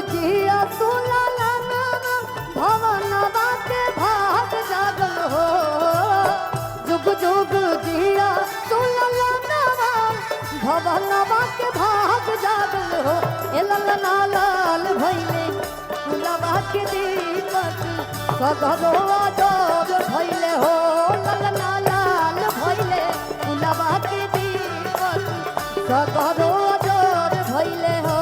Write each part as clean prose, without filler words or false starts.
जिया सुललना भवनवा के भाग जागल हो। जुग जुग जिया सुललना भवनवा के भाग जागल हो। ए ललना लाल भइले फुलवा के दीपक सगरो जोग भइले हो। ललना लाल भइले फुलवा के दीपक सगरो जोग भइले हो।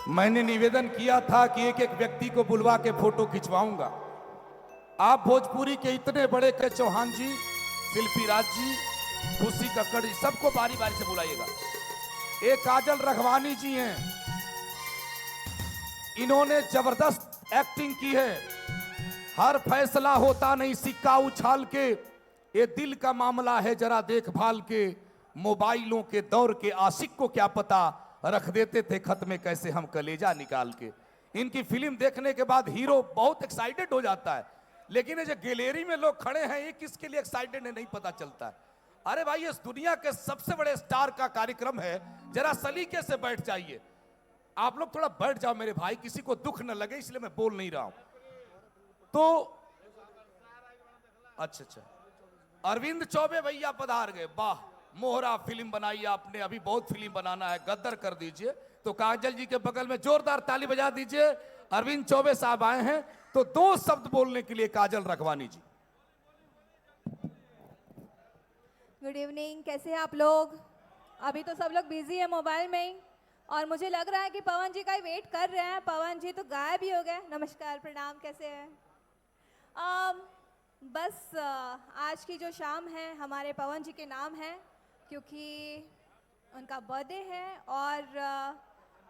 मैंने निवेदन किया था कि एक एक व्यक्ति को बुलवा के फोटो खिंचवाऊंगा। आप भोजपुरी के इतने बड़े के चौहान जी, शिल्पी राज जी, खुशी कक्कड़ जी, सबको बारी बारी से बुलाइएगा। एक काजल रखवानी जी हैं, इन्होंने जबरदस्त एक्टिंग की है। हर फैसला होता नहीं सिक्का उछाल के, ये दिल का मामला है जरा देखभाल के। मोबाइलों के दौर के आशिक को क्या पता, रख देते थे खत में कैसे हम कलेजा निकाल के। इनकी फिल्म देखने के बाद हीरो बहुत एक्साइटेड हो जाता है, लेकिन ये जो गैलरी में लोग खड़े हैं ये किसके लिए एक्साइटेड है नहीं पता चलता है। अरे भाई, इस दुनिया के सबसे बड़े स्टार का कार्यक्रम है, जरा सलीके से बैठ जाइए। आप लोग थोड़ा बैठ जाओ मेरे भाई, किसी को दुख न लगे इसलिए मैं बोल नहीं रहा हूं। तो अच्छा, अरविंद चौबे भैया पधार गए। वाह, मोहरा फिल्म बनाई आपने, अभी बहुत फिल्म बनाना है, गद्दर कर दीजिए। तो काजल जी के बगल में जोरदार ताली बजा दीजिए। अरविंद चौबे साहब आए हैं, तो 2 शब्द बोलने के लिए काजल रखवानी जी। गुड इवनिंग, कैसे हैं आप लोग? अभी तो सब लोग बिजी है मोबाइल में ही, और मुझे लग रहा है कि पवन जी का ही वेट कर रहे हैं। पवन जी तो गायब ही हो गए। नमस्कार, प्रणाम, कैसे हैं? बस आज की जो शाम है हमारे पवन जी के नाम है, क्योंकि उनका बर्थडे है, और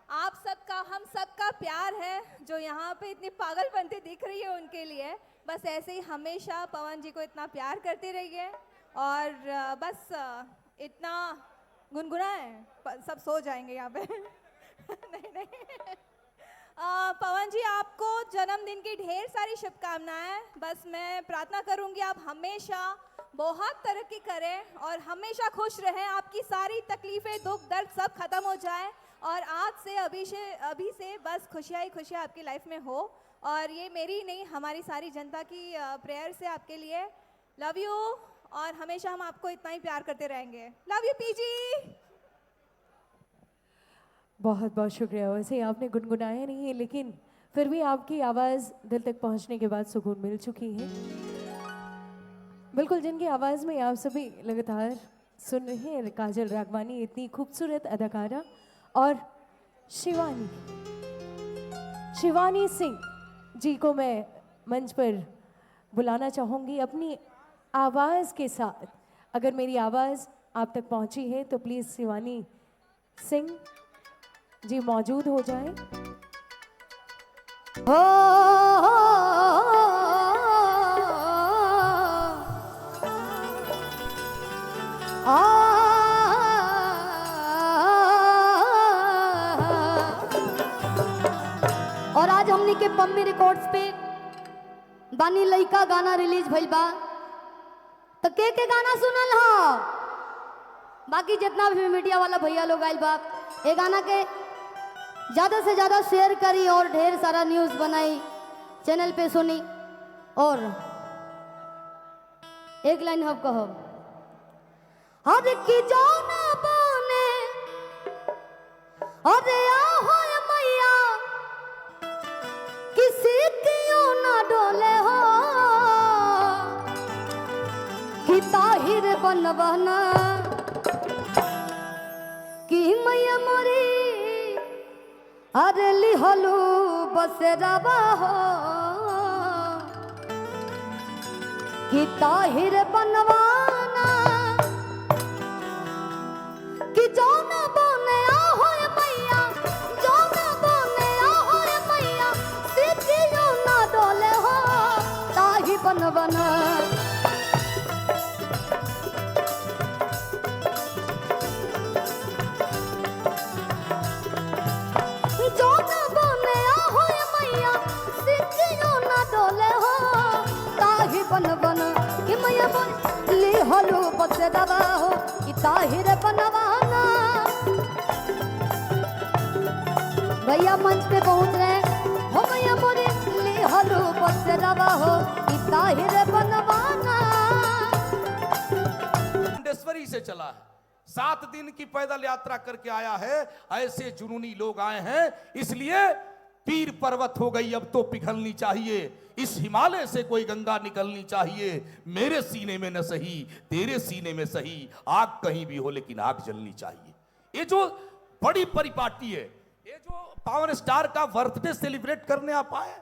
आप सबका, हम सबका प्यार है जो यहाँ पे इतनी पागलपंती दिख रही है उनके लिए। बस ऐसे ही हमेशा पवन जी को इतना प्यार करते रहिए, और बस इतना गुनगुनाएं, सब सो जाएंगे यहाँ पे। नहीं पवन जी, आपको जन्मदिन की ढेर सारी शुभकामनाएं। बस मैं प्रार्थना करूंगी आप हमेशा बहुत तरक्की करें और हमेशा खुश रहें। आपकी सारी तकलीफ़ें, दुख दर्द सब खत्म हो जाए, और आज से अभी से बस खुशियाँ ही खुशियाँ आपकी लाइफ में हो। और ये मेरी नहीं, हमारी सारी जनता की प्रेयर से आपके लिए। लव यू, और हमेशा हम आपको इतना ही प्यार करते रहेंगे। Love you PG. बहुत बहुत शुक्रिया। वैसे आपने गुनगुनाया नहीं है, लेकिन फिर भी आपकी आवाज़ दिल तक पहुंचने के बाद सुकून मिल चुकी है। बिल्कुल, जिनकी आवाज़ में आप सभी लगातार सुन रहे हैं, काजल राघवानी, इतनी खूबसूरत अदाकारा, और शिवानी सिंह जी को मैं मंच पर बुलाना चाहूँगी अपनी आवाज़ के साथ। अगर मेरी आवाज़ आप तक पहुँची है तो प्लीज़ शिवानी सिंह जी मौजूद हो जाएं। और आज हमने के पम्मी रिकॉर्ड्स पे बानी लइका गाना रिलीज भइल बा, तो के गाना सुनल हो? बाकी जितना भी मीडिया वाला भैया लोग आइल बा, ये गाना के ज़्यादा से ज़्यादा शेयर करी और ढेर सारा न्यूज़ बनाई, चैनल पे सुनी। और एक लाइन हम कहो, हर की जाना बने अरे आहो मैया, किसी क्यों ना डोले हो, कि ताहिर बनवाना कि मैया मोरी अरे लिहलू बसेरावा हो, कि ताहिर बनवाना कि जौन बने आहो मैया, जौन बने आहो मैया, सिद्धियों ना डोले हो, ताहि बनवाना। बन ताहिर बनवाना। भैया मंच पे पहुंच रहे हैं, हो भैया मोरे लिहलो बसरवा हो कि ताहिर बनवाना। मुंडेश्वरी से चला है, 7 दिन की पैदल यात्रा करके आया है। ऐसे जुनूनी लोग आए हैं, इसलिए पीर पर्वत हो गई अब तो पिघलनी चाहिए। इस हिमालय से कोई गंगा निकलनी चाहिए। मेरे सीने में न सही तेरे सीने में सही, आग कहीं भी हो लेकिन आग जलनी चाहिए। ये जो बड़ी परिपाटी है, ये जो पावर स्टार का बर्थडे सेलिब्रेट करने आप आए,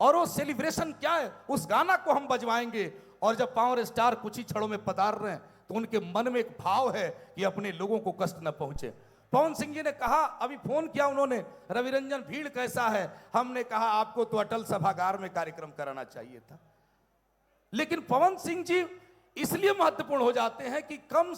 और वो सेलिब्रेशन क्या है, उस गाना को हम बजवाएंगे। और जब पावर स्टार कुछ ही क्षणों में पधार रहे हैं तो उनके मन में एक भाव है कि अपने लोगों को कष्ट न पहुंचे। पवन सिंह जी ने कहा, अभी फोन किया उन्होंने, रविरंजन भीड़ कैसा है? हमने कहा आपको तो अटल सभागार में कार्यक्रम कराना चाहिए था। लेकिन पवन सिंह जी इसलिए महत्वपूर्ण हो जाते हैं कि कम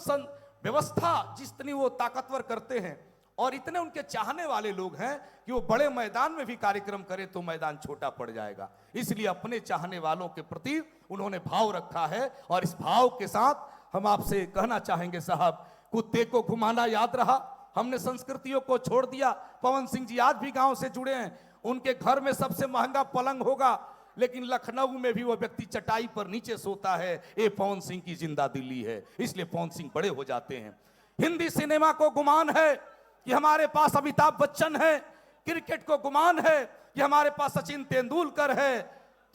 व्यवस्था जितनी वो ताकतवर करते हैं और इतने उनके चाहने वाले लोग हैं कि वो बड़े मैदान में भी कार्यक्रम करे तो मैदान छोटा पड़ जाएगा। इसलिए अपने चाहने वालों के प्रति उन्होंने भाव रखा है। और इस भाव के साथ हम आपसे कहना चाहेंगे साहब, कुत्ते को घुमाना याद रहा, हमने संस्कृतियों को छोड़ दिया। पवन सिंह जी आज भी गांव से जुड़े हैं, उनके घर में सबसे महंगा पलंग होगा, लेकिन लखनऊ में भी वो व्यक्ति चटाई पर नीचे सोता है। ये पवन सिंह की जिंदा दिल्ली है, इसलिए पवन सिंह बड़े हो जाते हैं। हिंदी सिनेमा को गुमान है कि हमारे पास अमिताभ बच्चन है, क्रिकेट को गुमान है कि हमारे पास सचिन तेंदुलकर है,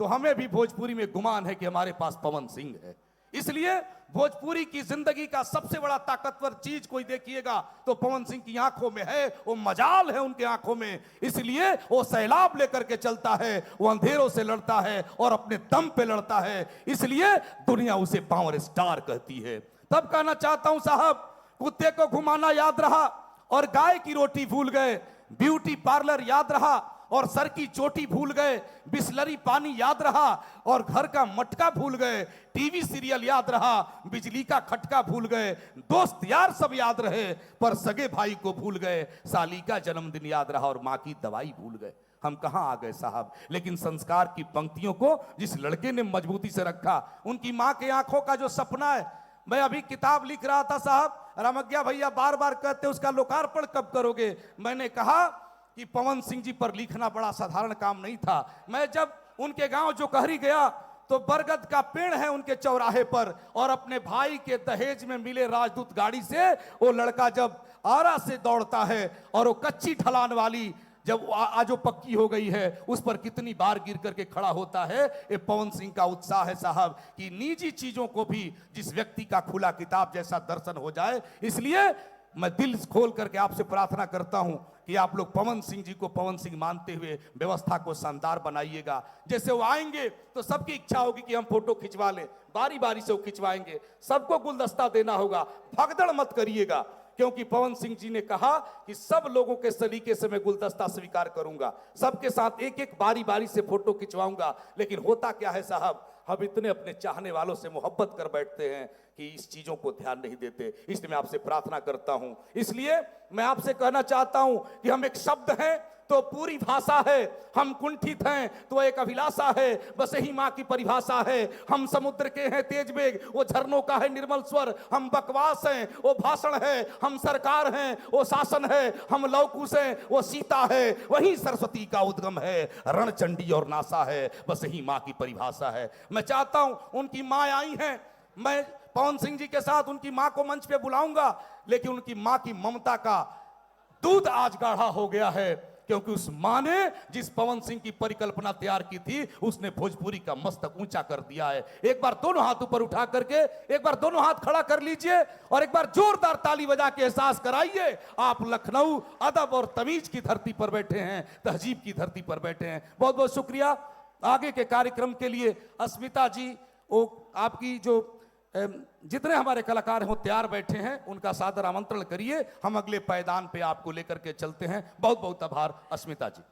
तो हमें भी भोजपुरी में गुमान है कि हमारे पास पवन सिंह है। इसलिए भोजपुरी की जिंदगी का सबसे बड़ा ताकतवर चीज कोई देखिएगा तो पवन सिंह की आंखों में है, वो मजाल है उनके आंखों में। इसलिए वो सैलाब लेकर के चलता है, वो अंधेरों से लड़ता है और अपने दम पे लड़ता है। इसलिए दुनिया उसे पावर स्टार कहती है। तब कहना चाहता हूं साहब, कुत्ते को घुमाना याद रहा और गाय की रोटी भूल गए, ब्यूटी पार्लर याद रहा और सर की चोटी भूल गए, बिस्लरी पानी याद रहा और घर का मटका भूल गए, टीवी सीरियल याद रहा, बिजली का खटका भूल गए, दोस्त यार सब याद रहे पर सगे भाई को भूल गए, साली का जन्मदिन याद रहा और माँ की दवाई भूल गए। हम कहां आ गए साहब? लेकिन संस्कार की पंक्तियों को जिस लड़के ने मजबूती से रखा, उनकी माँ के आंखों का जो सपना है। मैं अभी किताब लिख रहा था साहब, रामज्ञा भैया बार बार कहते उसका लोकार्पण कब करोगे? मैंने कहा कि पवन सिंह जी पर लिखना बड़ा साधारण काम नहीं था। मैं जब उनके गांव जो कहरी गया तो बरगद का पेड़ है उनके चौराहे पर, और अपने भाई के दहेज में मिले राजदूत गाड़ी से वो लड़का जब आरा से दौड़ता है और वो कच्ची ढलान वाली जब आज पक्की हो गई है उस पर कितनी बार गिर करके खड़ा होता है। ये पवन सिंह का उत्साह है साहब कि निजी चीजों को भी जिस व्यक्ति का खुला किताब जैसा दर्शन हो जाए। इसलिए मैं दिल खोल करके आपसे प्रार्थना करता हूं कि आप लोग पवन सिंह जी को पवन सिंह मानते हुए व्यवस्था को शानदार बनाइएगा। जैसे वो आएंगे तो सबकी इच्छा होगी कि हम फोटो खिंचवा लें, बारी बारी से वो खिंचवाएंगे, सबको गुलदस्ता देना होगा, भगदड़ मत करिएगा, क्योंकि पवन सिंह जी ने कहा कि सब लोगों के सलीके से मैं गुलदस्ता स्वीकार करूंगा, सबके साथ एक एक बारी बारी से फोटो खिंचवाऊंगा। लेकिन होता क्या है साहब, हम इतने अपने चाहने वालों से मोहब्बत कर बैठते हैं कि इस चीजों को ध्यान नहीं देते। इसलिए मैं आपसे प्रार्थना करता हूं, इसलिए मैं आपसे कहना चाहता हूं कि हम एक शब्द हैं तो पूरी भाषा है, हम कुंठित हैं तो एक अभिलाषा है, बस यही माँ की परिभाषा है। हम समुद्र के हैं तेज वेग, वो झरनों का है निर्मल स्वर, हम बकवास हैं वो भाषण है, हम सरकार हैं वो शासन है, हम लवकुश हैं वो सीता है, वही सरस्वती का उद्गम है, रणचंडी और नासा है, बस यही माँ की परिभाषा है। मैं चाहता हूं, उनकी माँ आई हैं, मैं पवन सिंह जी के साथ उनकी माँ को मंच पे बुलाऊंगा, लेकिन उनकी माँ की ममता का दूध आज गाढ़ा हो गया है, क्योंकि उस मां ने जिस पवन सिंह की परिकल्पना तैयार की थी उसने भोजपुरी का मस्तक ऊंचा कर दिया है। एक बार दोनों हाथ ऊपर उठा करके एक बार दोनों हाथ खड़ा कर लीजिए और एक बार जोरदार ताली बजा के एहसास कराइए आप लखनऊ अदब और तमीज की धरती पर बैठे हैं, तहजीब की धरती पर बैठे हैं। बहुत बहुत शुक्रिया। आगे के कार्यक्रम के लिए अस्मिता जी, वो आपकी जो जितने हमारे कलाकार हैं वो तैयार बैठे हैं, उनका सादर आमंत्रण करिए। हम अगले पायदान पे आपको लेकर के चलते हैं। बहुत बहुत आभार अस्मिता जी।